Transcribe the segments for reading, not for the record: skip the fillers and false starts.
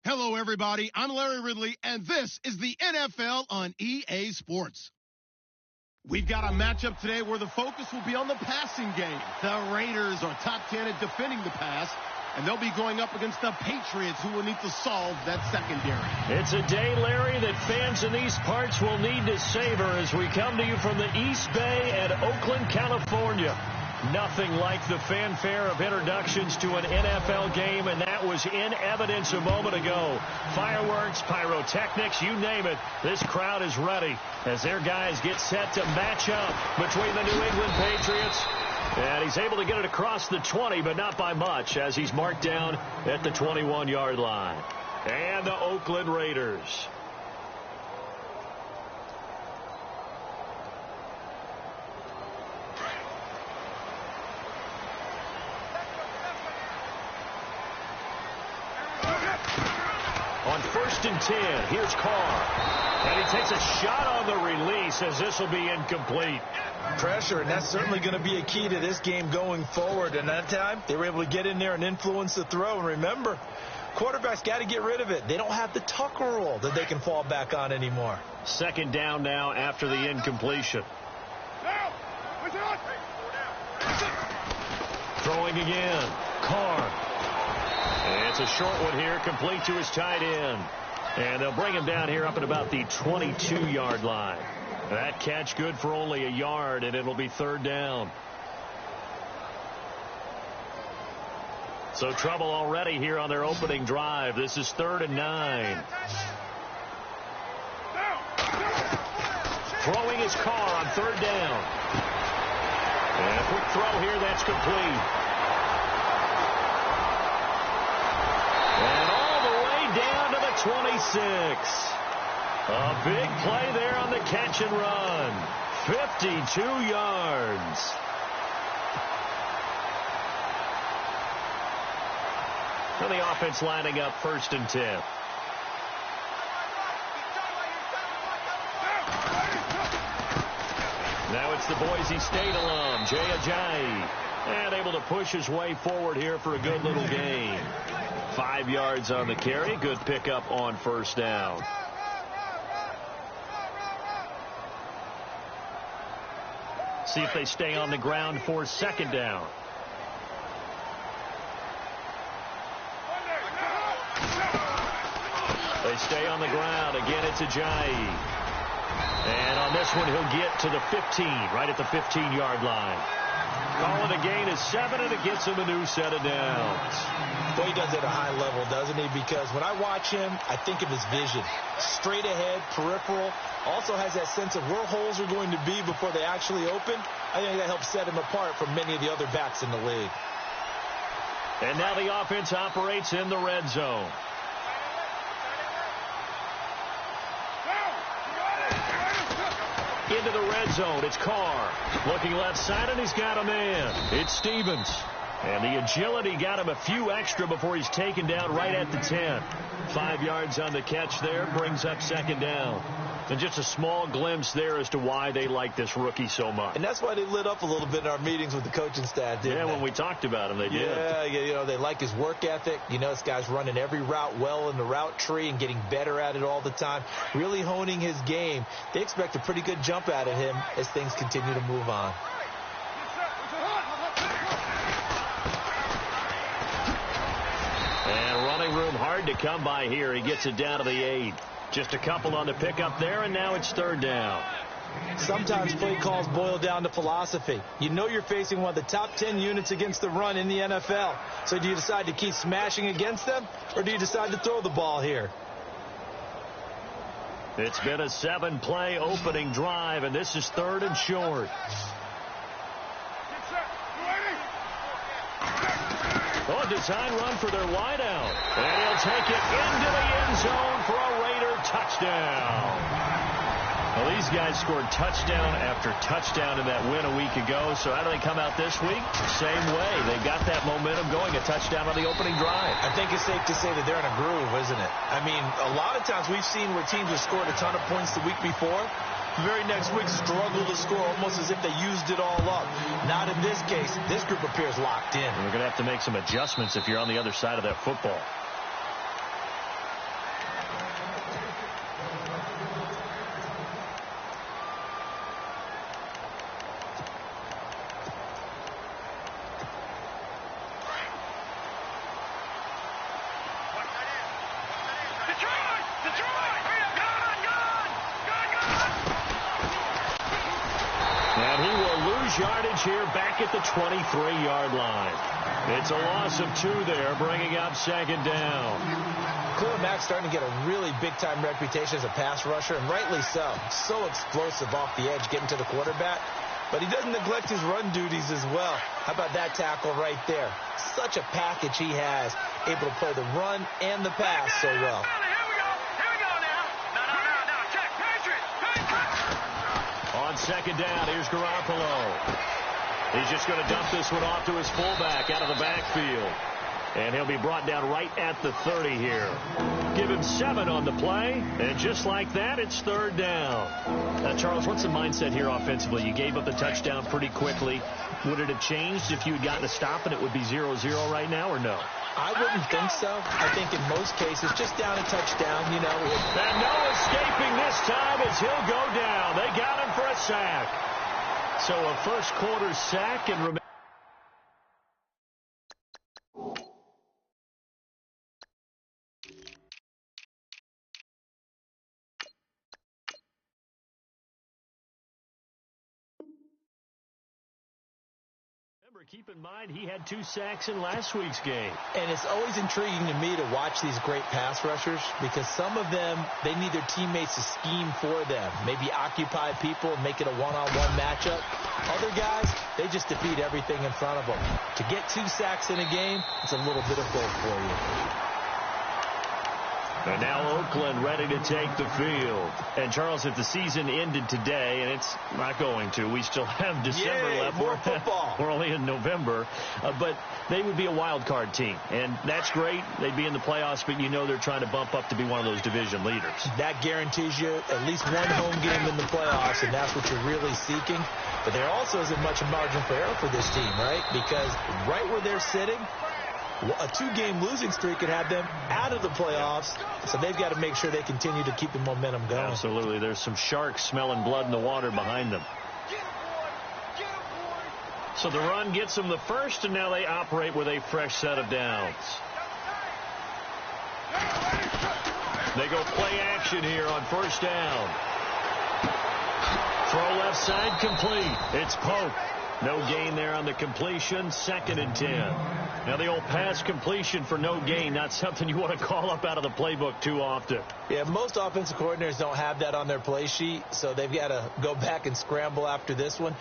Hello, everybody. I'm Larry Ridley, and this is the NFL on EA Sports. We've got a matchup today where the focus will be on the passing game. The Raiders are top 10 at defending the pass, and they'll be going up against the Patriots, who will need to solve that secondary. It's a day, Larry, that fans in these parts will need to savor as we come to you from the East Bay at Oakland, California. Nothing like the fanfare of introductions to an NFL game, and that was in evidence a moment ago. Fireworks, pyrotechnics, you name it. This crowd is ready as their guys get set to match up between the New England Patriots. And he's able to get it across the 20, but not by much, as he's marked down at the 21-yard line. And the Oakland Raiders. On 1st and 10, here's Carr. And he takes a shot on the release as this will be incomplete. Pressure, and that's certainly going to be a key to this game going forward. And that time, they were able to get in there and influence the throw. And remember, quarterbacks got to get rid of it. They don't have the Tucker rule that they can fall back on anymore. 2nd down now after the incompletion. Throwing again. Carr. And it's a short one here, complete to his tight end. And they'll bring him down here up at about the 22-yard line. That catch good for only a yard, and it'll be 3rd down. So trouble already here on their opening drive. This is 3rd and 9. Throwing his Carr on 3rd down. And a quick throw here, that's complete. And all the way down to the 26. A big play there on the catch and run. 52 yards. And the offense lining up 1st and 10. Now it's the Boise State alum, Jay Ajayi. And able to push his way forward here for a good little gain. 5 yards on the carry. Good pickup on 1st down. See if they stay on the ground for 2nd down. They stay on the ground. Again, it's Ajayi. And on this one, he'll get to the 15, right at the 15-yard line. Calling a gain of 7, and it gets him a new set of downs. Well, he does it at a high level, doesn't he? Because when I watch him, I think of his vision. Straight ahead, peripheral. Also has that sense of where holes are going to be before they actually open. I think that helps set him apart from many of the other backs in the league. And now the offense operates in the red zone. Into the red zone, it's Carr. Looking left side, and he's got a man. It's Stevens. And the agility got him a few extra before he's taken down right at the 10. 5 yards on the catch there, brings up 2nd down. And just a small glimpse there as to why they like this rookie so much. And that's why they lit up a little bit in our meetings with the coaching staff, didn't they? When we talked about him, they did. Yeah, you know, they like his work ethic. You know, this guy's running every route well in the route tree and getting better at it all the time. Really honing his game. They expect a pretty good jump out of him as things continue to move on. And running room hard to come by here. He gets it down to the 8. Just a couple on the pickup there, and now it's 3rd down. Sometimes play calls boil down to philosophy. You know you're facing one of the top 10 units against the run in the NFL. So do you decide to keep smashing against them, or do you decide to throw the ball here? It's been a 7-play opening drive, and this is 3rd and short. Oh, design run for their wideout. And he'll take it into the end zone for a Raider touchdown. Well, these guys scored touchdown after touchdown in that win a week ago. So how do they come out this week? Same way. They got that momentum going, a touchdown on the opening drive. I think it's safe to say that they're in a groove, isn't it? I mean, a lot of times we've seen where teams have scored a ton of points the week before. The very next week struggle to score almost as if they used it all up. Not in this case. This group appears locked in. And we're going to have to make some adjustments if you're on the other side of that football. And he will lose yardage here back at the 23-yard line. It's a loss of 2 there, bringing up second down. Khalil Mack's starting to get a really big-time reputation as a pass rusher, and rightly so. So explosive off the edge, getting to the quarterback. But he doesn't neglect his run duties as well. How about that tackle right there? Such a package he has, able to play the run and the pass so well. On second down, here's Garoppolo. He's just going to dump this one off to his fullback out of the backfield. And he'll be brought down right at the 30 here. Give him 7 on the play, and just like that, it's third down. Charles, what's the mindset here offensively? You gave up the touchdown pretty quickly. Would it have changed if you had gotten a stop and it would be 0-0 right now, or no? I wouldn't think so. I think in most cases, just down a touchdown, you know. And no escaping this time as he'll go down. They got him for a sack. So a first quarter sack and remember. Keep in mind, he had 2 sacks in last week's game. And it's always intriguing to me to watch these great pass rushers because some of them, they need their teammates to scheme for them. Maybe occupy people, make it a one-on-one matchup. Other guys, they just defeat everything in front of them. To get 2 sacks in a game, it's a little bit of both for you. And now Oakland ready to take the field. And, Charles, if the season ended today, and it's not going to, we still have December left. More football. We're only in November. But they would be a wild card team. And that's great. They'd be in the playoffs, but you know they're trying to bump up to be one of those division leaders. That guarantees you at least one home game in the playoffs, and that's what you're really seeking. But there also isn't much margin for error for this team, right? Because right where they're sitting, a 2-game losing streak could have them out of the playoffs, so they've got to make sure they continue to keep the momentum going. Absolutely. There's some sharks smelling blood in the water behind them. So the run gets them the first, and now they operate with a fresh set of downs. They go play action here on first down. Throw left side complete. It's Pope. No gain there on the completion. 2nd and 10. Now the old pass completion for no gain, not something you want to call up out of the playbook too often. Yeah, most offensive coordinators don't have that on their play sheet, so they've got to go back and scramble after this one.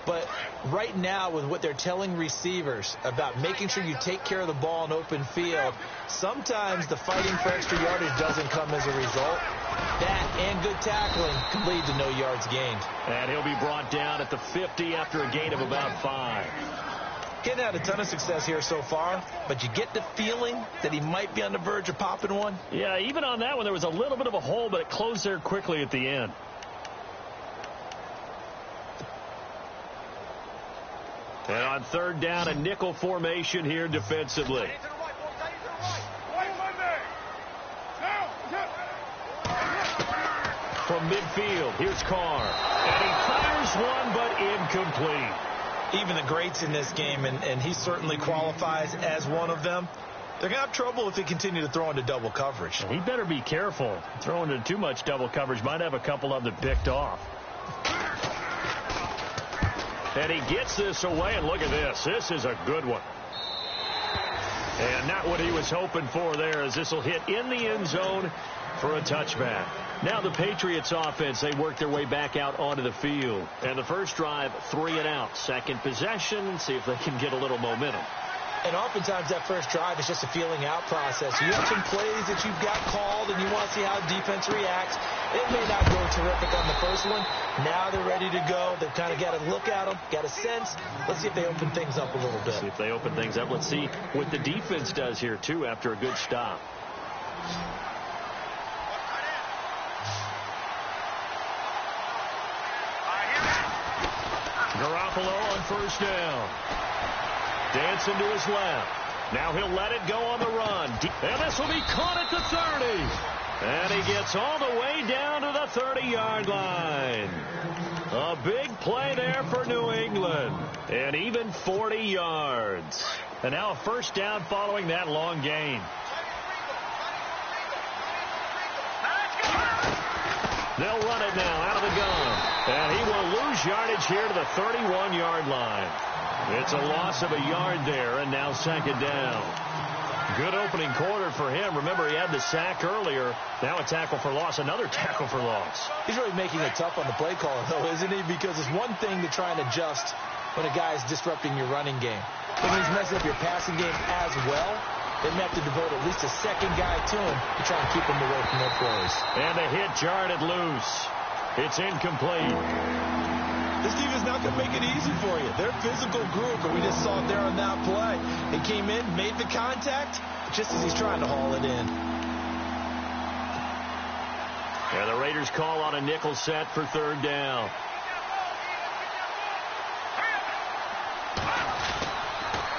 But right now, with what they're telling receivers about making sure you take care of the ball in open field, sometimes the fighting for extra yardage doesn't come as a result. That and good tackling can lead to no yards gained. And he'll be brought down at the 50 after a gain of about 5. Getting had a ton of success here so far, but you get the feeling that he might be on the verge of popping one. Yeah, even on that one, there was a little bit of a hole, but it closed there quickly at the end. And on third down, a nickel formation here defensively. From midfield, here's Carr. And he fires one, but incomplete. Even the greats in this game, and he certainly qualifies as one of them, they're going to have trouble if they continue to throw into double coverage. He better be careful. Throwing into too much double coverage might have a couple of them picked off. And he gets this away, and look at this. This is a good one. And not what he was hoping for there, as this will hit in the end zone for a touchback. Now the Patriots offense, they work their way back out onto the field. And the first drive, 3 and out. Second possession, see if they can get a little momentum. And oftentimes that first drive is just a feeling out process. You have some plays that you've got called and you want to see how the defense reacts. It may not go terrific on the first one. Now they're ready to go. They've kind of got to look at them, got a sense. Let's see if they open things up a little bit. See if they open things up. Let's see what the defense does here, too, after a good stop. Garoppolo on first down. Dancing to his left. Now he'll let it go on the run. And this will be caught at the 30. And he gets all the way down to the 30-yard line. A big play there for New England. And even 40 yards. And now a first down following that long gain. here to the 31-yard line. It's a loss of a yard there, and now second down. Good opening quarter for him. Remember, he had the sack earlier. Now a tackle for loss, another tackle for loss. He's really making it tough on the play caller, though, isn't he? Because it's one thing to try and adjust when a guy is disrupting your running game. But when he's messing up your passing game as well, they may have to devote at least a second guy to him to try and keep him away from their plays. And a hit jarred it loose. It's incomplete. This defense not going to make it easy for you. They're a physical group, and we just saw it there on that play. They came in, made the contact, just as he's trying to haul it in. And the Raiders call on a nickel set for third down.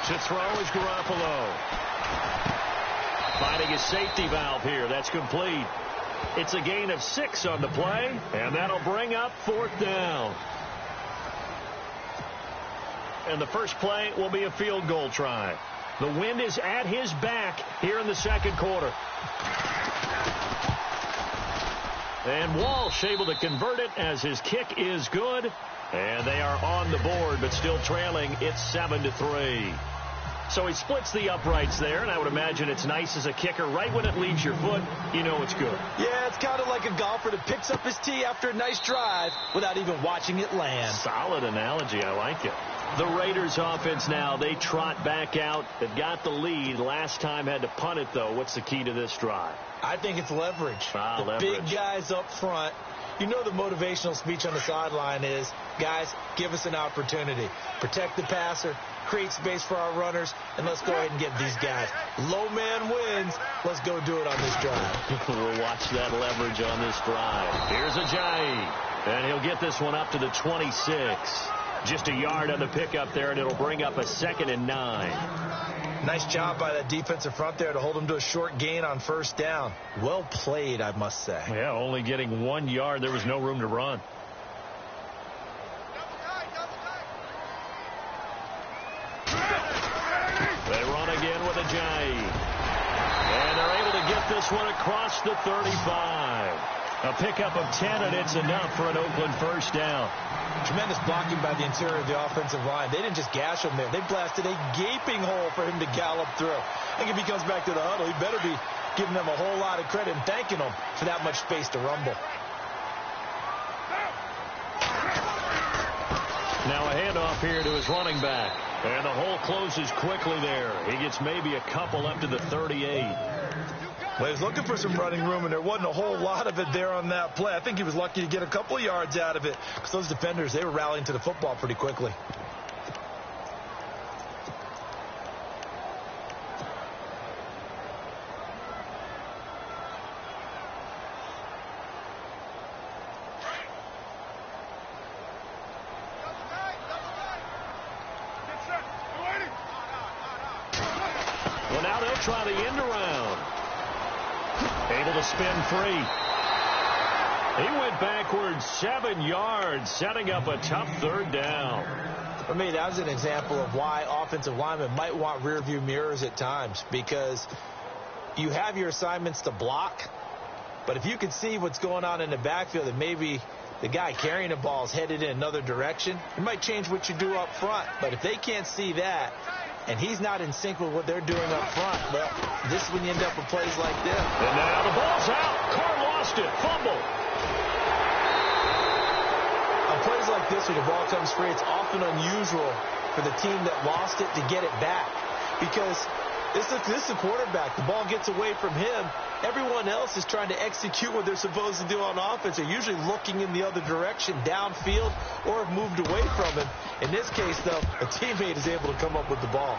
To throw is Garoppolo. Finding a safety valve here. That's complete. It's a gain of 6 on the play, and that'll bring up fourth down. And the first play will be a field goal try. The wind is at his back here in the second quarter. And Walsh able to convert it as his kick is good. And they are on the board, but still trailing. It's 7-3. So he splits the uprights there, and I would imagine it's nice as a kicker. Right when it leaves your foot, you know it's good. Yeah, it's kind of like a golfer that picks up his tee after a nice drive without even watching it land. Solid analogy. I like it. The Raiders offense now, they trot back out. They've got the lead. Last time had to punt it, though. What's the key to this drive? I think it's leverage. Leverage. Big guys up front. You know the motivational speech on the sideline is, guys, give us an opportunity. Protect the passer, create space for our runners, and let's go ahead and get these guys. Low man wins. Let's go do it on this drive. We'll watch that leverage on this drive. Here's Ajayi, and he'll get this one up to the 26. Just a yard on the pickup there, and it'll bring up a 2nd and 9. Nice job by that defensive front there to hold him to a short gain on first down. Well played, I must say. Yeah, only getting 1 yard. There was no room to run. They run again with Ajayi. And they're able to get this one across the 35. A pickup of 10, and it's enough for an Oakland first down. Tremendous blocking by the interior of the offensive line. They didn't just gash him there. They blasted a gaping hole for him to gallop through. I think if he comes back to the huddle, he better be giving them a whole lot of credit and thanking them for that much space to rumble. Now a handoff here to his running back. And the hole closes quickly there. He gets maybe a couple up to the 38. Well, he was looking for some running room, and there wasn't a whole lot of it there on that play. I think he was lucky to get a couple of yards out of it because those defenders, they were rallying to the football pretty quickly. Well, now they'll try the end around. Able to spin free. He went backwards 7 yards, setting up a tough third down. For me, that was an example of why offensive linemen might want rear-view mirrors at times, because you have your assignments to block, but if you can see what's going on in the backfield and maybe the guy carrying the ball is headed in another direction, you might change what you do up front. But if they can't see that, and he's not in sync with what they're doing up front, well, this is when you end up with plays like this. And now the ball's out. Carr lost it. Fumble. On plays like this, when the ball comes free, it's often unusual for the team that lost it to get it back. Because this is a quarterback. The ball gets away from him. Everyone else is trying to execute what they're supposed to do on offense. They're usually looking in the other direction, downfield, or have moved away from him. In this case, though, a teammate is able to come up with the ball.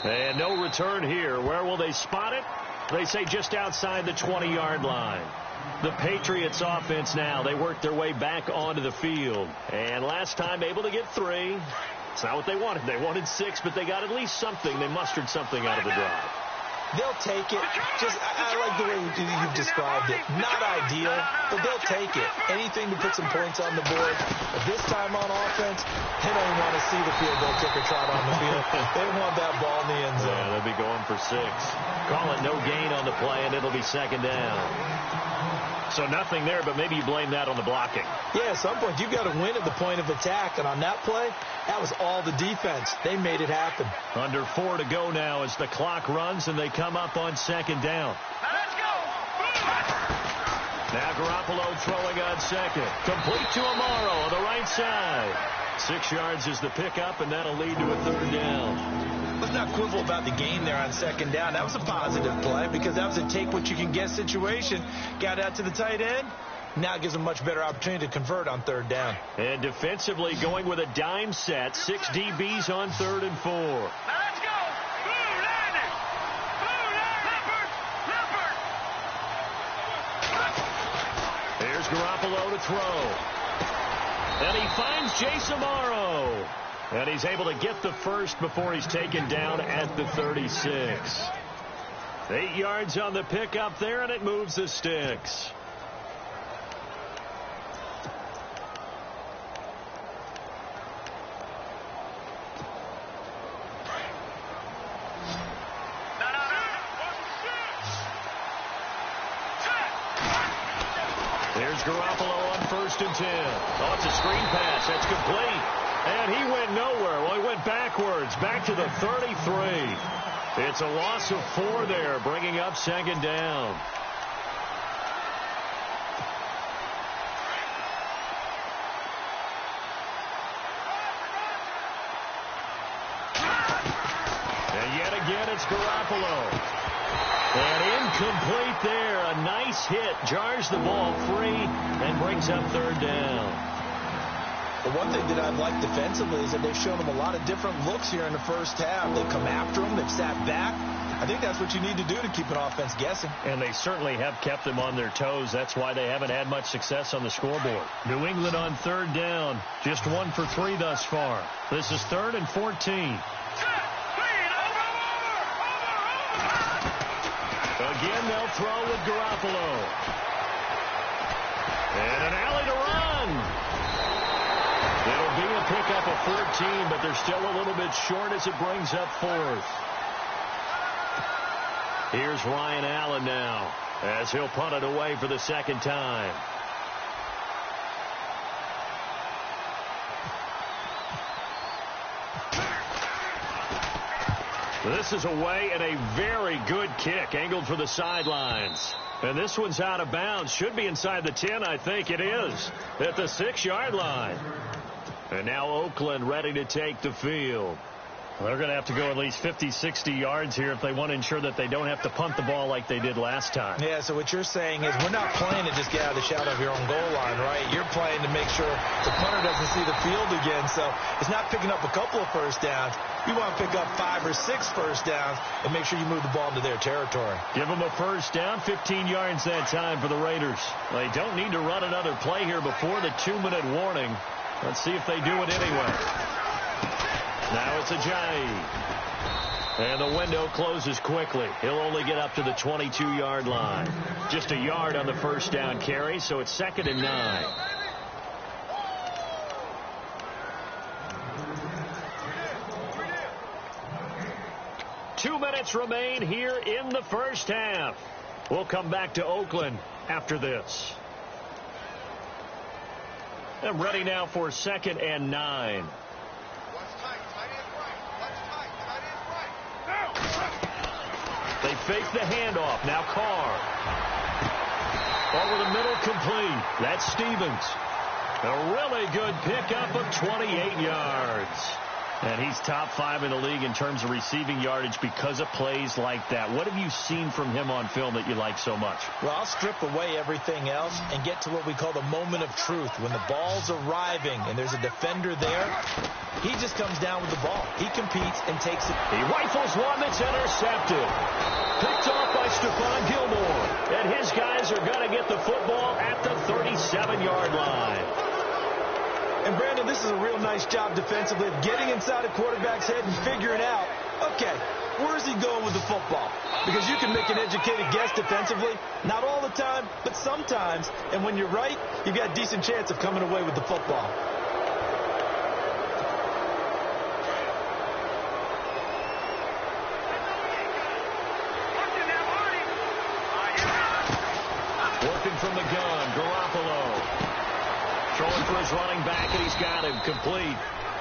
And no return here. Where will they spot it? They say just outside the 20-yard line. The Patriots offense now, they work their way back onto the field. And last time able to get 3. It's not what they wanted. They wanted 6, but they got at least something. They mustered something out of the drive. They'll take it. I like the way you've described it. Not ideal, but they'll take it. Anything to put some points on the board. But this time on offense, they don't even want to see the field goal kicker trot on the field. They want that ball in the end zone. Yeah, they'll be going for 6. Call it no gain on the play, and it'll be second down. So nothing there, but maybe you blame that on the blocking. Yeah, at some point, you've got to win at the point of attack. And on that play, that was all the defense. They made it happen. Under 4 to go now as the clock runs, and they come up on second down. Let's go! Now Garoppolo throwing on second. Complete to Amaro on the right side. 6 yards is the pickup, and that'll lead to a third down. Let's not quibble about the gain there on second down. That was a positive play because that was a take-what-you-can-get situation. Got out to the tight end. Now gives them much better opportunity to convert on third down. And defensively going with a dime set. 6 DBs on 3rd and 4. Let's go! There's Garoppolo to throw. And he finds Jace Amaro. And he's able to get the first before he's taken down at the 36. 8 yards on the pickup there, and it moves the sticks. There's Garoppolo on 1st and 10. Oh, it's a screen pass. That's complete. And he went nowhere. Well, he went backwards, back to the 33. It's a loss of 4 there, bringing up second down. And yet again, it's Garoppolo. And incomplete there. A nice hit. Jars the ball free and brings up third down. The one thing that I've liked defensively is that they've shown them a lot of different looks here in the first half. They've come after them. They've sat back. I think that's what you need to do to keep an offense guessing. And they certainly have kept them on their toes. That's why they haven't had much success on the scoreboard. New England on third down. Just 1 for 3 thus far. This is 3rd and 14. Again, they'll throw with Garoppolo. And an alley to run. It'll be a pickup of 14, but they're still a little bit short as it brings up 4th. Here's Ryan Allen now as he'll punt it away for the second time. This is away and a very good kick angled for the sidelines. And this one's out of bounds. Should be inside the 10, I think it is, at the 6-yard line. And now Oakland ready to take the field. They're going to have to go at least 50, 60 yards here if they want to ensure that they don't have to punt the ball like they did last time. Yeah, so what you're saying is we're not playing to just get out of the shadow of your own goal line, right? You're playing to make sure the punter doesn't see the field again. So it's not picking up a couple of first downs. You want to pick up 5 or 6 first downs and make sure you move the ball into their territory. Give them a first down, 15 yards that time for the Raiders. They don't need to run another play here before the 2-minute warning. Let's see if they do it anyway. Now it's Ajayi. And the window closes quickly. He'll only get up to the 22-yard line. Just a yard on the first down carry, so it's 2nd and 9. Two minutes remain here in the first half. We'll come back to Oakland after this. I'm ready now for 2nd and 9. They fake the handoff. Now Carr. Over the middle, complete. That's Stevens. A really good pickup of 28 yards. And he's top 5 in the league in terms of receiving yardage because of plays like that. What have you seen from him on film that you like so much? Well, I'll strip away everything else and get to what we call the moment of truth. When the ball's arriving and there's a defender there, he just comes down with the ball. He competes and takes it. He rifles one that's intercepted. Picked off by Stephon Gilmore. And his guys are going to get the football at the 37-yard line. And, Brandon, this is a real nice job defensively of getting inside a quarterback's head and figuring out, okay, Where is he going with the football? Because you can make an educated guess defensively. Not all the time, but sometimes. And when you're right, you've got a decent chance of coming away with the football. Working from the gun, Garoppolo. Throwing for his running back, and he's got him complete.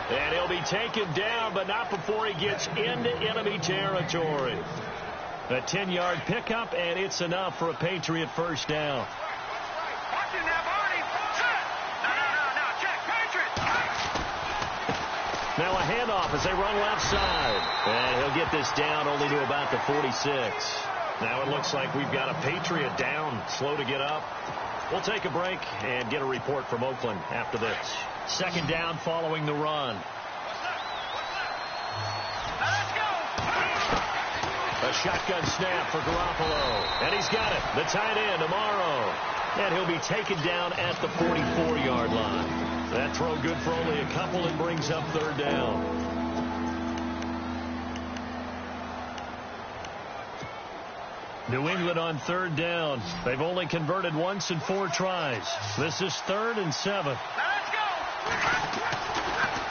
And he'll be taken down, but not before he gets into enemy territory. A 10-yard pickup, and it's enough for a Patriot first down. Now a handoff as they run left side. And he'll get this down only to about the 46. Now it looks like we've got a Patriot down, slow to get up. We'll take a break and get a report from Oakland after this. Second down following the run. A shotgun snap for Garoppolo. And he's got it. The tight end, Amaro. And he'll be taken down at the 44-yard line. That throw good for only a couple and brings up third down. New England on third down. They've only converted once in 4 tries. This is 3rd and 7.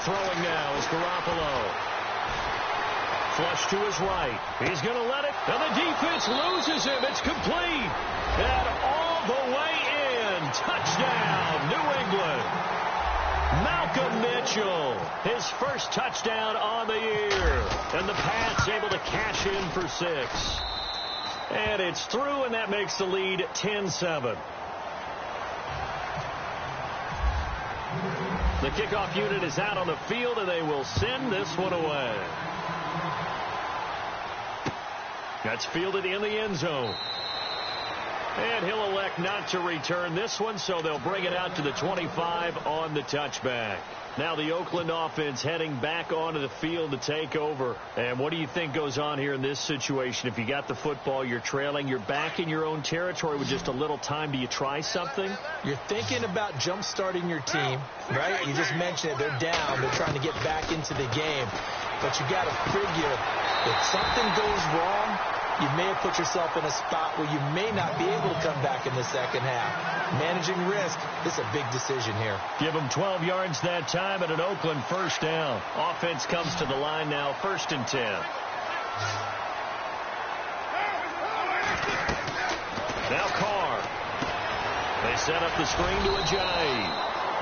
Throwing now is Garoppolo. Flush to his right. He's going to let it. And the defense loses him. It's complete. And all the way in. Touchdown, New England. Malcolm Mitchell. His first touchdown on the year. And the Pats able to cash in for 6. And it's through, and that makes the lead 10-7. The kickoff unit is out on the field, and they will send this one away. That's fielded in the end zone. And he'll elect not to return this one, so they'll bring it out to the 25 on the touchback. Now the Oakland offense heading back onto the field to take over. And what do you think goes on here in this situation? If you got the football, you're trailing, you're back in your own territory with just a little time. Do you try something? You're thinking about jump-starting your team, right? You just mentioned it. They're down. They're trying to get back into the game. But you got to figure if something goes wrong, you may have put yourself in a spot where you may not be able to come back in the second half. Managing risk, this is a big decision here. Give them 12 yards that time at an Oakland first down. Offense comes to the line now, 1st and 10. Now Carr. They set up the screen to Ajayi.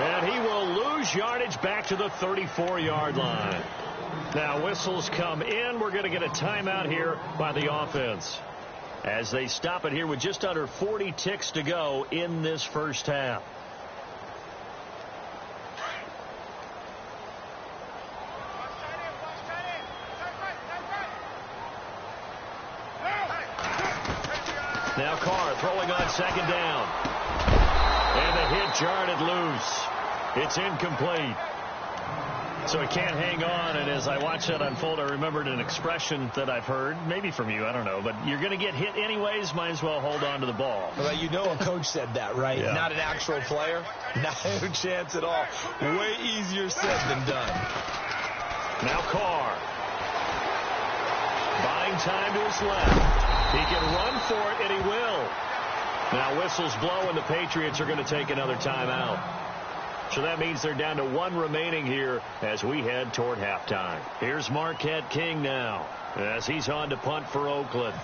And he will lose yardage back to the 34-yard line. Now whistles come in. We're going to get a timeout here by the offense as they stop it here with just under 40 ticks to go in this first half. Now Carr throwing on second down. And the hit jarred it loose. It's incomplete. So he can't hang on, and as I watched that unfold, I remembered an expression that I've heard, maybe from you, I don't know, but you're going to get hit anyways, might as well hold on to the ball. Well, you know a coach said that, right? Yeah. Not an actual player. Not a chance at all. Way easier said than done. Now Carr. Buying time to his left. He can run for it, and he will. Now whistles blow, and the Patriots are going to take another timeout. So that means they're down to 1 remaining here as we head toward halftime. Here's Marquette King now as he's on to punt for Oakland.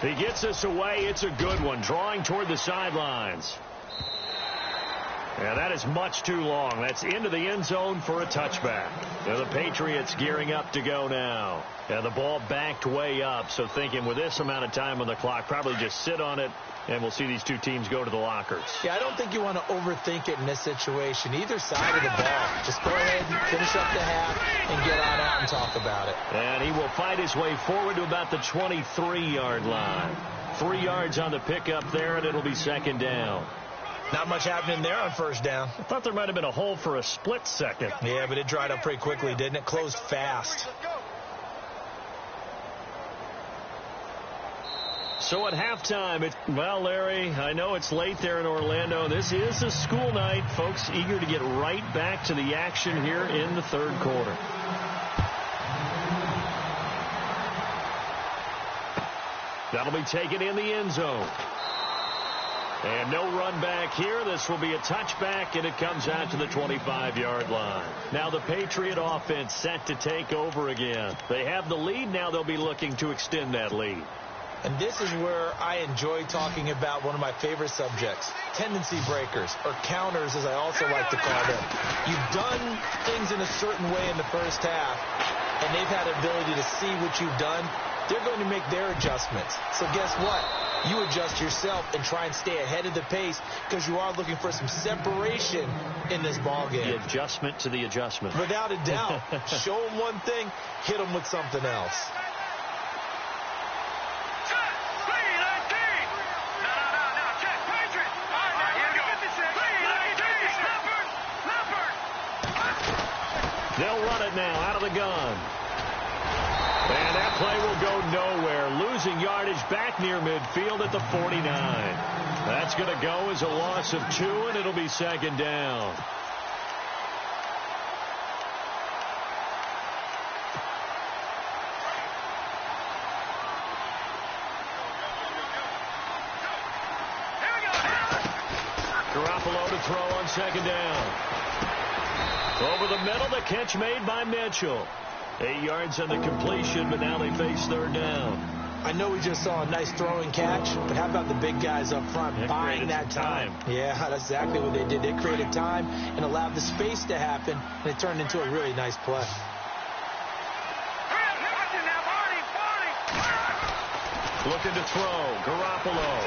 He gets us away. It's a good one. Drawing toward the sidelines. And that is much too long. That's into the end zone for a touchback. Now the Patriots gearing up to go now. And the ball backed way up. So thinking with this amount of time on the clock, probably just sit on it. And we'll see these two teams go to the lockers. Yeah, I don't think you want to overthink it in this situation. Either side of the ball. Just go ahead and finish up the half and get on out and talk about it. And he will fight his way forward to about the 23-yard line. 3 yards on the pickup there, and it'll be second down. Not much happening there on first down. I thought there might have been a hole for a split second. Yeah, but it dried up pretty quickly, didn't it? Closed fast. So at halftime, well, Larry, I know it's late there in Orlando. This is a school night. Folks eager to get right back to the action here in the third quarter. That'll be taken in the end zone. And no run back here. This will be a touchback, and it comes out to the 25-yard line. Now the Patriot offense set to take over again. They have the lead. Now they'll be looking to extend that lead. And this is where I enjoy talking about one of my favorite subjects, tendency breakers, or counters, as I also like to call them. You've done things in a certain way in the first half, and they've had the ability to see what you've done. They're going to make their adjustments. So guess what? You adjust yourself and try and stay ahead of the pace because you are looking for some separation in this ball game. The adjustment to the adjustment. Without a doubt. Show them one thing, hit them with something else. They'll run it now out of the gun. And that play will go nowhere. Losing yardage back near midfield at the 49. That's going to go as a loss of 2, and it'll be second down. Garoppolo to throw on second down. Over the middle, the catch made by Mitchell. 8 yards on the completion, but now they face third down. I know we just saw a nice throwing catch, but how about the big guys up front buying that time? Yeah, that's exactly what they did. They created time and allowed the space to happen, and it turned into a really nice play. Looking to throw, Garoppolo.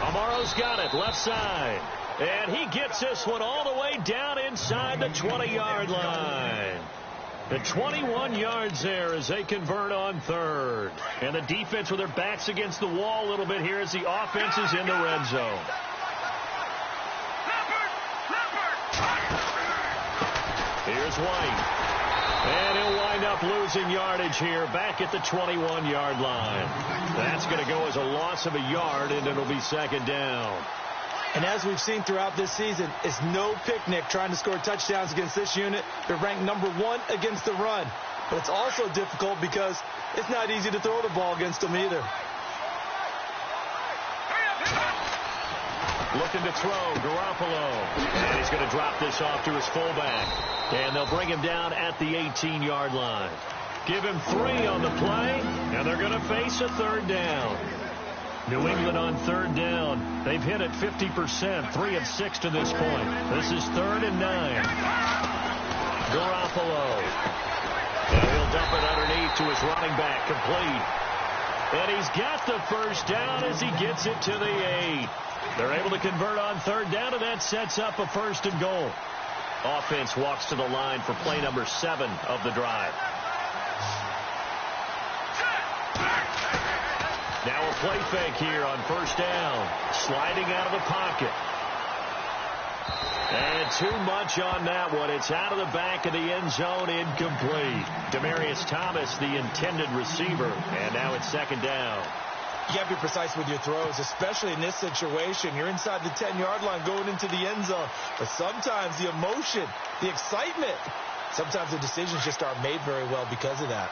Amaro's got it, left side. And he gets this one all the way down inside the 20-yard line. The 21 yards there as they convert on third. And the defense with their backs against the wall a little bit here as the offense is in the red zone. Here's White. And he'll wind up losing yardage here back at the 21-yard line. That's going to go as a loss of a yard, and it'll be second down. And as we've seen throughout this season, it's no picnic trying to score touchdowns against this unit. They're ranked number 1 against the run. But it's also difficult because it's not easy to throw the ball against them either. Looking to throw, Garoppolo. And he's going to drop this off to his fullback. And they'll bring him down at the 18-yard line. Give him 3 on the play, and they're going to face a third down. New England on third down. They've hit it 50%, 3 of 6 to this point. This is 3rd and 9. Garoppolo. And he'll dump it underneath to his running back, complete. And he's got the first down as he gets it to the 8. They're able to convert on third down, and that sets up a 1st and goal. Offense walks to the line for play number 7 of the drive. Now a play fake here on 1st down. Sliding out of the pocket. And too much on that one. It's out of the back of the end zone, incomplete. Demaryius Thomas, the intended receiver. And now it's 2nd down. You got to be precise with your throws, especially in this situation. You're inside the 10-yard line going into the end zone. But sometimes the emotion, the excitement, sometimes the decisions just aren't made very well because of that.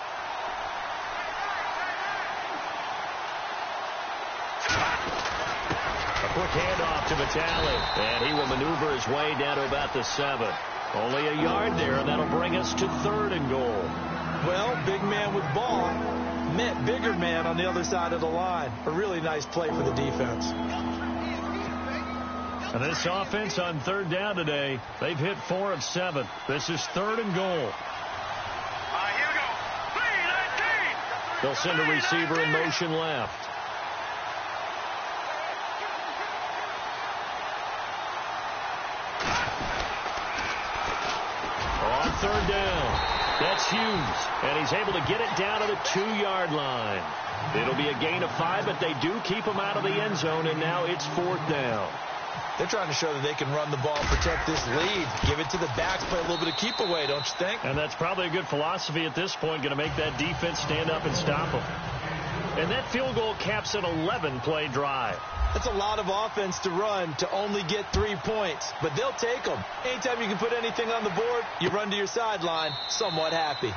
A quick handoff to Vitale, and he will maneuver his way down to about the 7. Only a yard there, and that'll bring us to 3rd and goal. Well, big man with ball meant bigger man on the other side of the line. A really nice play for the defense. And this offense on 3rd down today, they've hit 4 of 7. This is 3rd and goal. Here we go. 3-19. They'll send a receiver in motion left. On 3rd down, that's Hughes, and he's able to get it down to the 2-yard line. It'll be a gain of 5, but they do keep him out of the end zone, and now it's 4th down. They're trying to show that they can run the ball, protect this lead, give it to the backs, play a little bit of keep away, don't you think? And that's probably a good philosophy at this point, going to make that defense stand up and stop them. And that field goal caps an 11-play drive. That's a lot of offense to run to only get 3 points, but they'll take them. Anytime you can put anything on the board, you run to your sideline somewhat happy.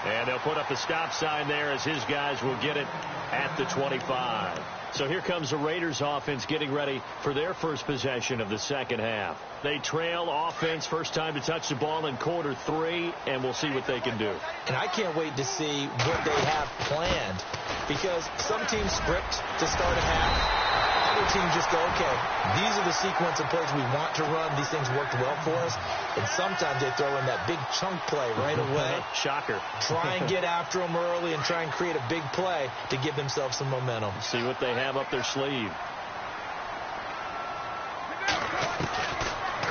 And they'll put up the stop sign there as his guys will get it at the 25. So here comes the Raiders offense getting ready for their first possession of the second half. They trail offense, first time to touch the ball in quarter 3, and we'll see what they can do. And I can't wait to see what they have planned, because some teams script to start a half. Other teams just go, okay, these are the sequence of plays we want to run. These things worked well for us. And sometimes they throw in that big chunk play right away. Shocker. Try and get after them early and try and create a big play to give themselves some momentum. See what they have up their sleeve.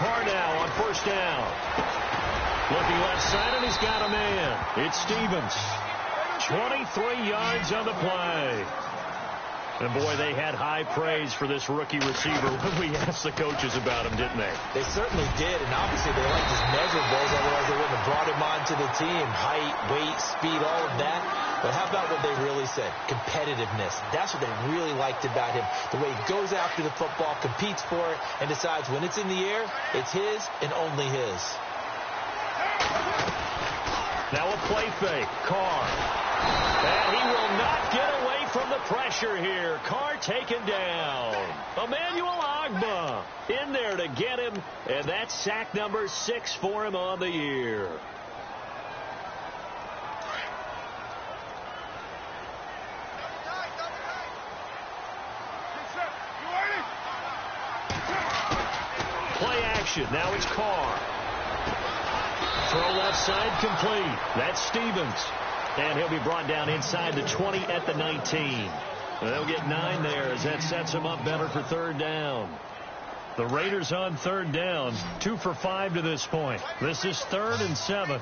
Carr now on first down. Looking left side, and he's got a man. It's Stevens. 23 yards on the play. And, boy, they had high praise for this rookie receiver when we asked the coaches about him, didn't they? They certainly did, and obviously they liked his measurables, otherwise they wouldn't have brought him onto the team. Height, weight, speed, all of that. But how about what they really said? Competitiveness. That's what they really liked about him. The way he goes after the football, competes for it, and decides when it's in the air, it's his and only his. Now a play fake. Carr. And he will not get away from the pressure here. Carr taken down. Emmanuel Ogbah in there to get him. And that's sack number 6 for him on the year. Play action. Now it's Carr. Throw left side complete. That's Stevens. And he'll be brought down inside the 20 at the 19. They'll get 9 there as that sets him up better for third down. The Raiders on third down, 2 for 5 to this point. This is 3rd and 7.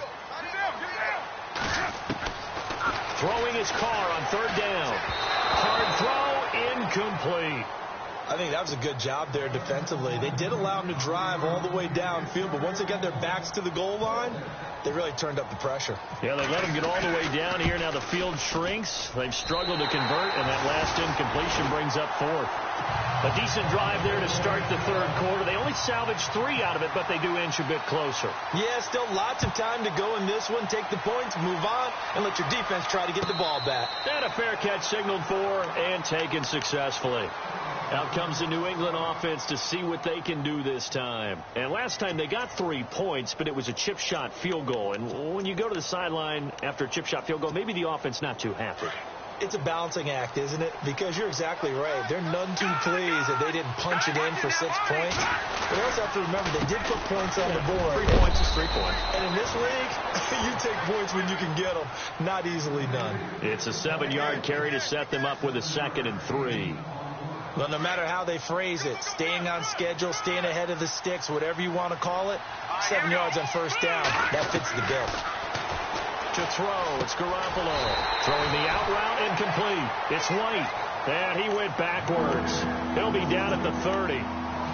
Throwing his Carr on third down. Hard throw, incomplete. I think that was a good job there defensively. They did allow him to drive all the way downfield, but once they got their backs to the goal line, they really turned up the pressure. Yeah, they let him get all the way down here. Now the field shrinks. They've struggled to convert, and that last incompletion brings up 4th. A decent drive there to start the third quarter. They only salvaged 3 out of it, but they do inch a bit closer. Yeah, still lots of time to go in this one. Take the points, move on, and let your defense try to get the ball back. And a fair catch signaled for and taken successfully. Out comes the New England offense to see what they can do this time. And last time they got 3 points, but it was a chip shot field goal. And when you go to the sideline after a chip shot field goal, maybe the offense not too happy. It's a balancing act, isn't it? Because you're exactly right. They're none too pleased that they didn't punch it in for 6 points. But you also have to remember they did put points on the board. 3 points is 3 points. And in this league, you take points when you can get them. Not easily done. It's a 7-yard carry to set them up with a 2nd and 3. Well, no matter how they phrase it, staying on schedule, staying ahead of the sticks, whatever you want to call it, 7 yards on first down, that fits the bill. To throw, it's Garoppolo. Throwing the out route, incomplete. It's White. And he went backwards. He'll be down at the 30.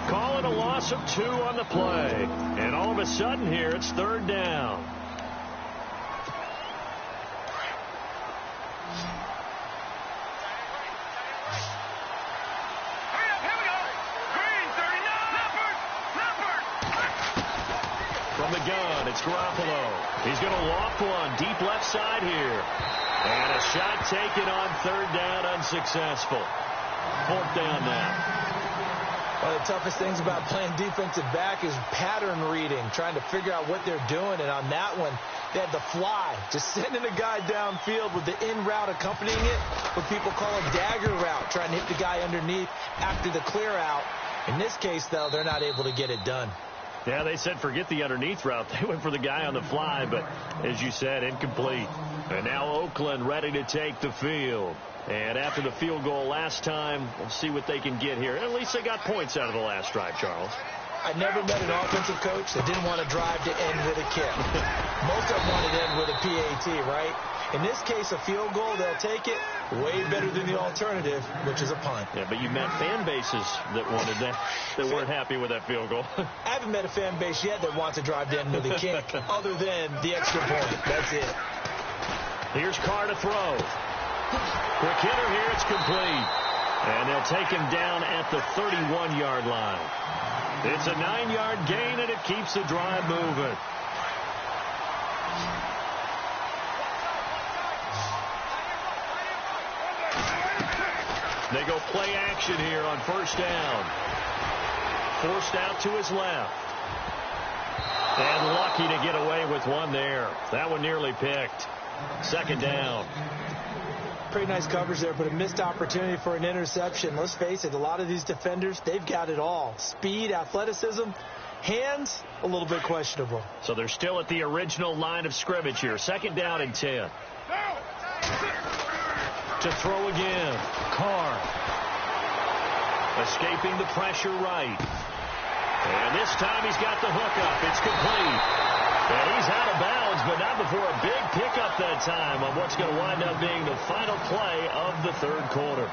Calling a loss of 2 on the play. And all of a sudden here, it's third down. From the gun, it's Garoppolo. He's going to loft one deep left side here. And a shot taken on third down, unsuccessful. 4th down now. One of the toughest things about playing defensive back is pattern reading, trying to figure out what they're doing. And on that one, they had the fly, just sending a guy downfield with the in route accompanying it, what people call a dagger route, trying to hit the guy underneath after the clear out. In this case, though, they're not able to get it done. Yeah, they said forget the underneath route. They went for the guy on the fly, but as you said, incomplete. And now Oakland ready to take the field. And after the field goal last time, we'll see what they can get here. At least they got points out of the last drive, Charles. I never met an offensive coach that didn't want to drive to end with a kick. Most of them wanted to end with a PAT, right? In this case, a field goal, they'll take it. Way better than the alternative, which is a punt. Yeah, but you met fan bases that wanted that, that weren't happy with that field goal. I haven't met a fan base yet that wants to drive to end with a kick, other than the extra point. That's it. Here's Carr to throw. Quick hitter here. It's complete. And they'll take him down at the 31-yard line. It's a 9-yard gain, and it keeps the drive moving. They go play action here on first down. Forced out to his left. And lucky to get away with one there. That one nearly picked. Second down. Pretty nice coverage there, but a missed opportunity for an interception. Let's face it, a lot of these defenders, they've got it all. Speed, athleticism, hands, a little bit questionable. So they're still at the original line of scrimmage here. Second down and 10. To throw again. Carr. Escaping the pressure right. And this time he's got the hook up. It's complete. And he's out of bounds, but not before a big pickup that time on what's going to wind up being the final play of the third quarter.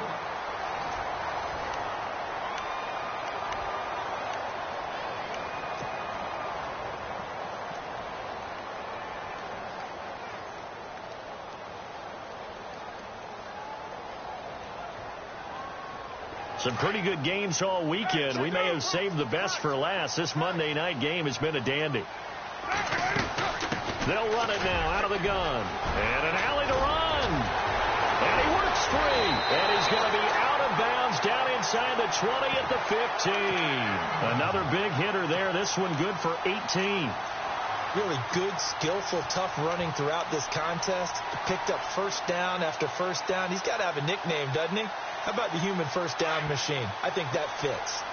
Some pretty good games all weekend. We may have saved the best for last. This Monday night game has been a dandy. They'll run it now out of the gun. And an alley to run. And he works free. And he's going to be out of bounds down inside the 20 at the 15. Another big hitter there. This one good for 18. Really good, skillful, tough running throughout this contest. He picked up first down after first down. He's got to have a nickname, doesn't he? How about the human first down machine? I think that fits.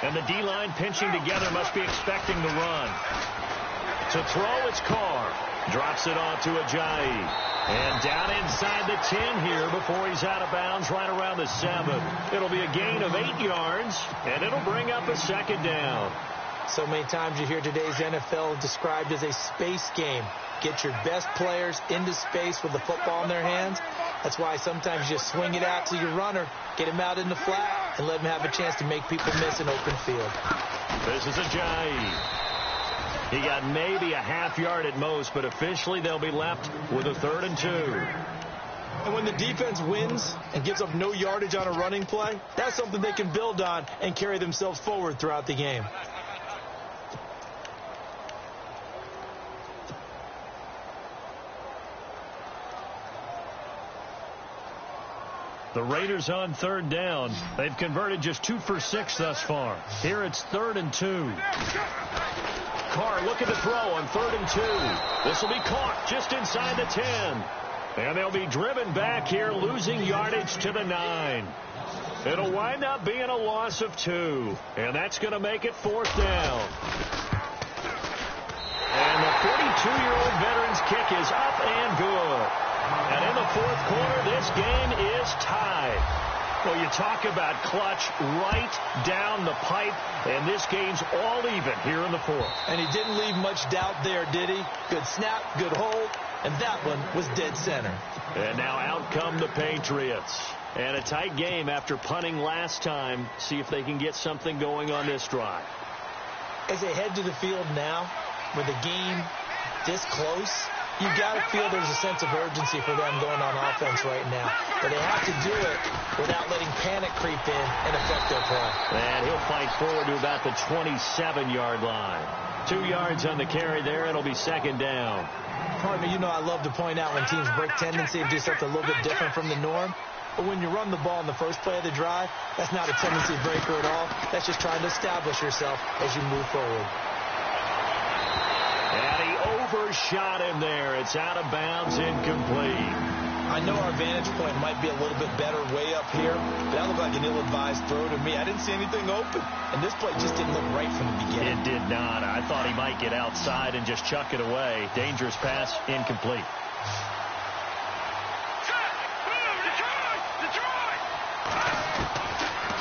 And the D-line pinching together must be expecting the run. To throw, it's Carr. Drops it off to Ajayi. And down inside the 10 here before he's out of bounds right around the 7. It'll be a gain of 8 yards, and it'll bring up a second down. So many times you hear today's NFL described as a space game. Get your best players into space with the football in their hands. That's why sometimes you just swing it out to your runner, get him out in the flat, and let him have a chance to make people miss an open field. This is Ajayi. He got maybe a half yard at most, but officially they'll be left with a 3rd and 2. And when the defense wins and gives up no yardage on a running play, that's something they can build on and carry themselves forward throughout the game. The Raiders on 3rd down. They've converted just 2 for 6 thus far. Here it's 3rd and 2. Carr looking to throw on 3rd and 2. This will be caught just inside the 10. And they'll be driven back here, losing yardage to the 9. It'll wind up being a loss of 2. And that's going to make it 4th down. And the 42-year-old veteran's kick is up and good. And in the 4th quarter, this game is tied. Well, you talk about clutch right down the pipe, and this game's all even here in the 4th. And he didn't leave much doubt there, did he? Good snap, good hold, and that one was dead center. And now out come the Patriots. And a tight game after punting last time. See if they can get something going on this drive. As they head to the field now, with a game this close, you've got to feel there's a sense of urgency for them going on offense right now. But they have to do it without letting panic creep in and affect their play. And he'll fight forward to about the 27-yard line. 2 yards on the carry there. It'll be 2nd down. Pardon me, you know I love to point out when teams break tendency and do something a little bit different from the norm. But when you run the ball in the first play of the drive, that's not a tendency breaker at all. That's just trying to establish yourself as you move forward. And he overshot him there. It's out of bounds, incomplete. I know our vantage point might be a little bit better way up here, but that looked like an ill-advised throw to me. I didn't see anything open, and this play just didn't look right from the beginning. It did not. I thought he might get outside and just chuck it away. Dangerous pass, incomplete.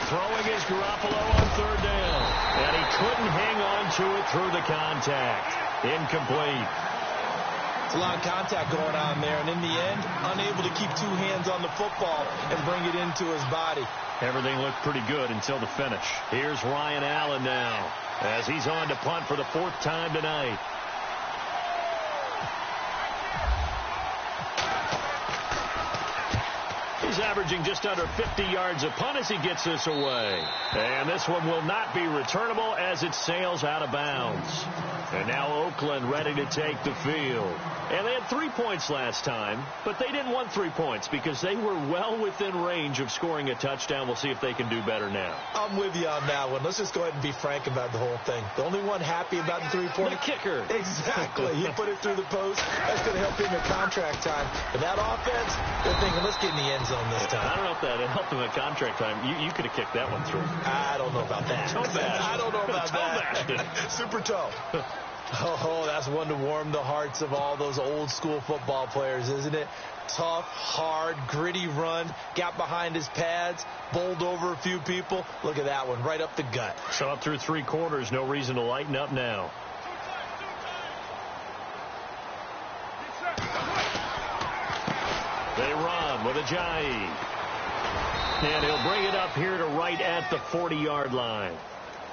Throwing is Garoppolo on 3rd down, and he couldn't hang on to it through the contact. Incomplete. It's a lot of contact going on there, and in the end, unable to keep 2 hands on the football and bring it into his body. Everything looked pretty good until the finish. Here's Ryan Allen now as he's on to punt for the 4th time tonight. He's averaging just under 50 yards a punt as he gets this away. And this one will not be returnable as it sails out of bounds. And now Oakland ready to take the field. And they had 3 points last time, but they didn't want 3 points because they were well within range of scoring a touchdown. We'll see if they can do better now. I'm with you on that one. Let's just go ahead and be frank about the whole thing. The only one happy about the 3-point. The kicker. Exactly. He put it through the post. That's going to help him in contract time. But that offense, they're thinking, let's get in the end zone this time. I don't know if that helped him in contract time. You could have kicked that one through. I don't know about that. Toe bash. I don't know about that. Super toe. Oh, that's one to warm the hearts of all those old school football players, isn't it? Tough, hard, gritty run, got behind his pads, bowled over a few people. Look at that one, right up the gut. So up through 3 quarters, no reason to lighten up now. They run with Ajayi. And he'll bring it up here to right at the 40-yard line.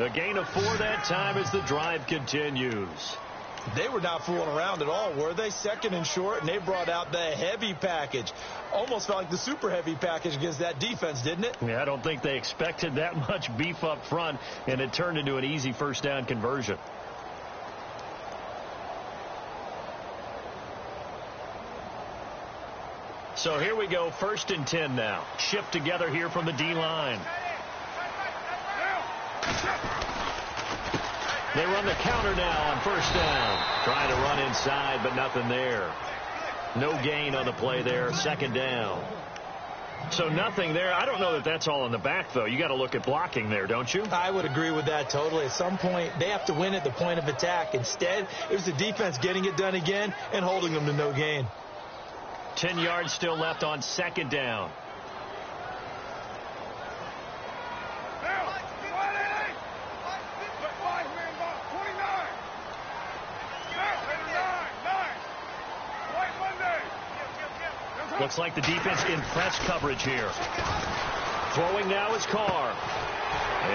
A gain of 4 that time as the drive continues. They were not fooling around at all, were they? Second and short, and they brought out the heavy package. Almost felt like the super heavy package against that defense, didn't it? Yeah, I don't think they expected that much beef up front, and it turned into an easy first down conversion. So here we go, 1st and 10 now. Shift together here from the D-line. They run the counter now on 1st down. Trying to run inside, but nothing there. No gain on the play there. 2nd down. So nothing there. I don't know that that's all in the back, though. You got to look at blocking there, don't you? I would agree with that totally. At some point, they have to win at the point of attack. Instead, it was the defense getting it done again and holding them to no gain. 10 yards still left on 2nd down. Looks like the defense in press coverage here. Throwing now is Carr.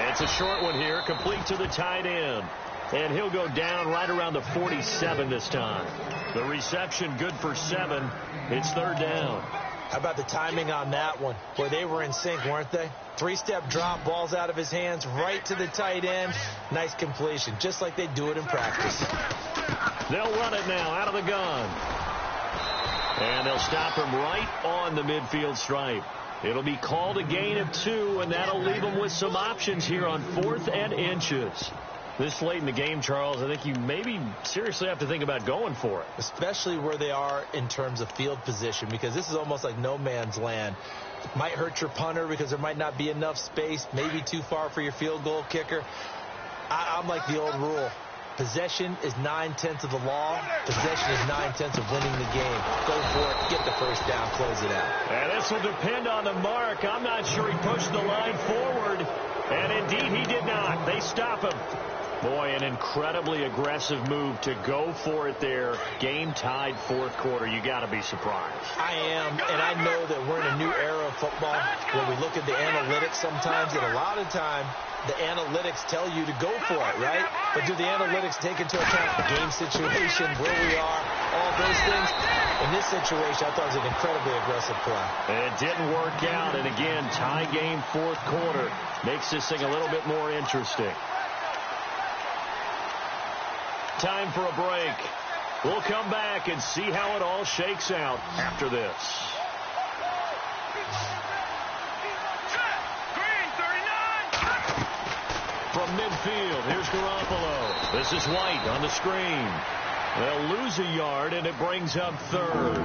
It's a short one here, complete to the tight end. And he'll go down right around the 47 this time. The reception good for 7. It's 3rd down. How about the timing on that one? Boy, they were in sync, weren't they? 3-step drop, balls out of his hands, right to the tight end. Nice completion, just like they do it in practice. They'll run it now out of the gun. And they'll stop him right on the midfield stripe. It'll be called a gain of 2, and that'll leave them with some options here on 4th and inches. This late in the game, Charles, I think you maybe seriously have to think about going for it. Especially where they are in terms of field position, because this is almost like no man's land. Might hurt your punter because there might not be enough space, maybe too far for your field goal kicker. I'm like the old rule. Possession is 9/10 of the law. Possession is 9/10 of winning the game. Go for it. Get the first down. Close it out. And this will depend on the mark. I'm not sure he pushed the line forward. And indeed he did not. They stop him. Boy, an incredibly aggressive move to go for it there. Game tied 4th quarter. You got to be surprised. I am, and I know that we're in a new era of football where we look at the analytics sometimes, and a lot of time the analytics tell you to go for it, right? But do the analytics take into account the game situation, where we are, all those things? In this situation, I thought it was an incredibly aggressive play. It didn't work out, and again, tie game 4th quarter makes this thing a little bit more interesting. Time for a break. We'll come back and see how it all shakes out after this. From midfield, here's Garoppolo. This is White on the screen. They'll lose a yard, and it brings up 3rd.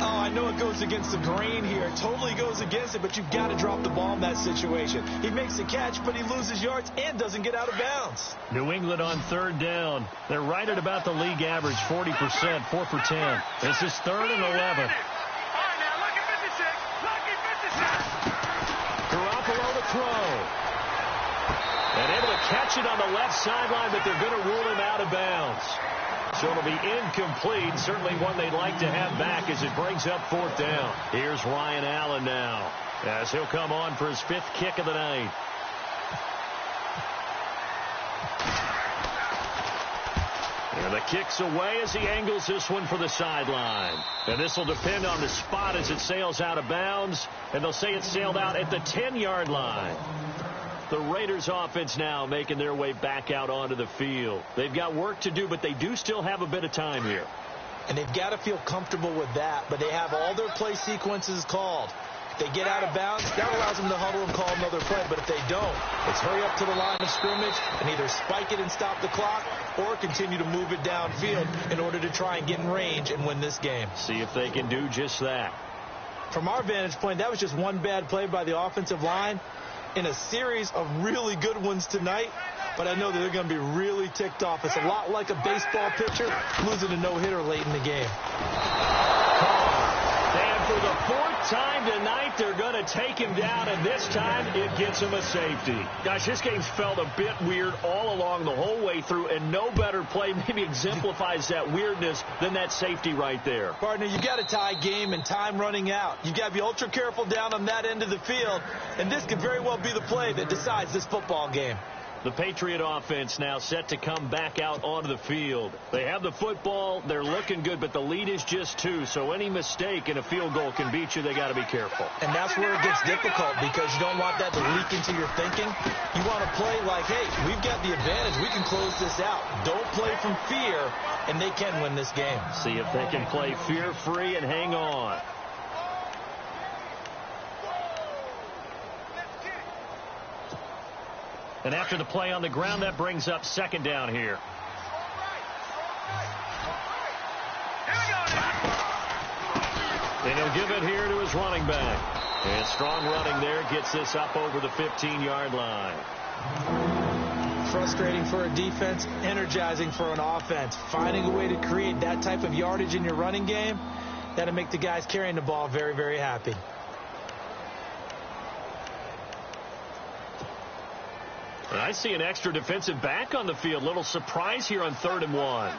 Oh, I know it goes against the grain here. It totally goes against it, but you've got to drop the ball in that situation. He makes the catch, but he loses yards and doesn't get out of bounds. New England on 3rd down. They're right at about the league average, 40%, 4 for 10. This is 3rd and 11. Garoppolo to throw. And able to catch it on the left sideline, but they're going to rule him out of bounds. So it'll be incomplete. Certainly one they'd like to have back as it brings up 4th down. Here's Ryan Allen now as he'll come on for his 5th kick of the night. And the kick's away as he angles this one for the sideline. And this will depend on the spot as it sails out of bounds. And they'll say it sailed out at the 10-yard line. The Raiders offense now making their way back out onto the field. They've got work to do, but they do still have a bit of time here. And they've got to feel comfortable with that, but they have all their play sequences called. If they get out of bounds, that allows them to huddle and call another play, but if they don't, it's hurry up to the line of scrimmage and either spike it and stop the clock or continue to move it downfield in order to try and get in range and win this game. See if they can do just that. From our vantage point, that was just one bad play by the offensive line in a series of really good ones tonight, but I know that they're going to be really ticked off. It's a lot like a baseball pitcher losing a no-hitter late in the game. And for the fourth time tonight, they're going to take him down, and this time it gets him a safety. Guys, this game's felt a bit weird all along the whole way through, and no better play maybe exemplifies that weirdness than that safety right there. Partner, you've got a tie game and time running out. You've got to be ultra careful down on that end of the field, and this could very well be the play that decides this football game. The Patriot offense now set to come back out onto the field. They have the football. They're looking good, but the lead is just 2. So any mistake in a field goal can beat you. They got to be careful. And that's where it gets difficult because you don't want that to leak into your thinking. You want to play like, hey, we've got the advantage. We can close this out. Don't play from fear, and they can win this game. See if they can play fear-free and hang on. And after the play on the ground, that brings up second down here. And he'll give it here to his running back. And strong running there gets this up over the 15-yard line. Frustrating for a defense, energizing for an offense. Finding a way to create that type of yardage in your running game, that'll make the guys carrying the ball very, very happy. And I see an extra defensive back on the field. Little surprise here on 3rd and 1.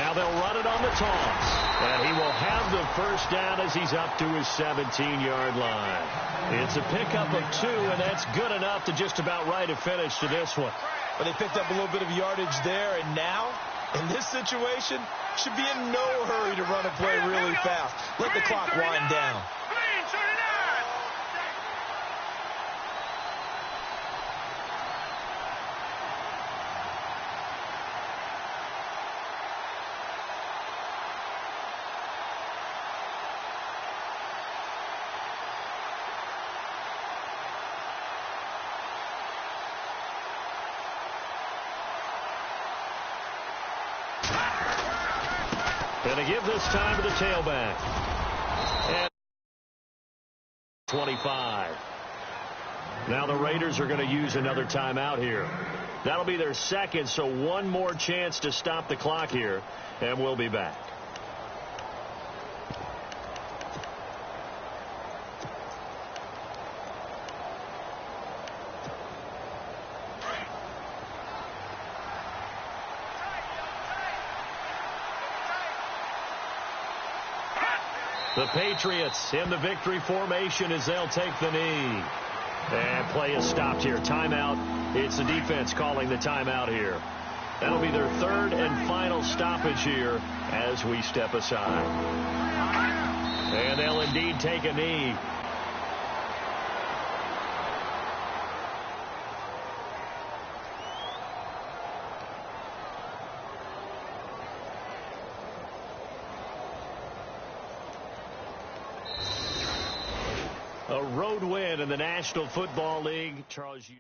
Now they'll run it on the toss. And he will have the first down as he's up to his 17-yard line. It's a pickup of 2, and that's good enough to just about write a finish to this one. But they picked up a little bit of yardage there, and now, in this situation, should be in no hurry to run a play really fast. Let the clock wind down. Going to give this time to the tailback. And 25. Now the Raiders are going to use another timeout here. That'll be their second, so one more chance to stop the clock here, and we'll be back. The Patriots in the victory formation as they'll take the knee. And play is stopped here. Timeout. It's the defense calling the timeout here. That'll be their 3rd and final stoppage here as we step aside. And they'll indeed take a knee. A road win in the National Football League. Charles, you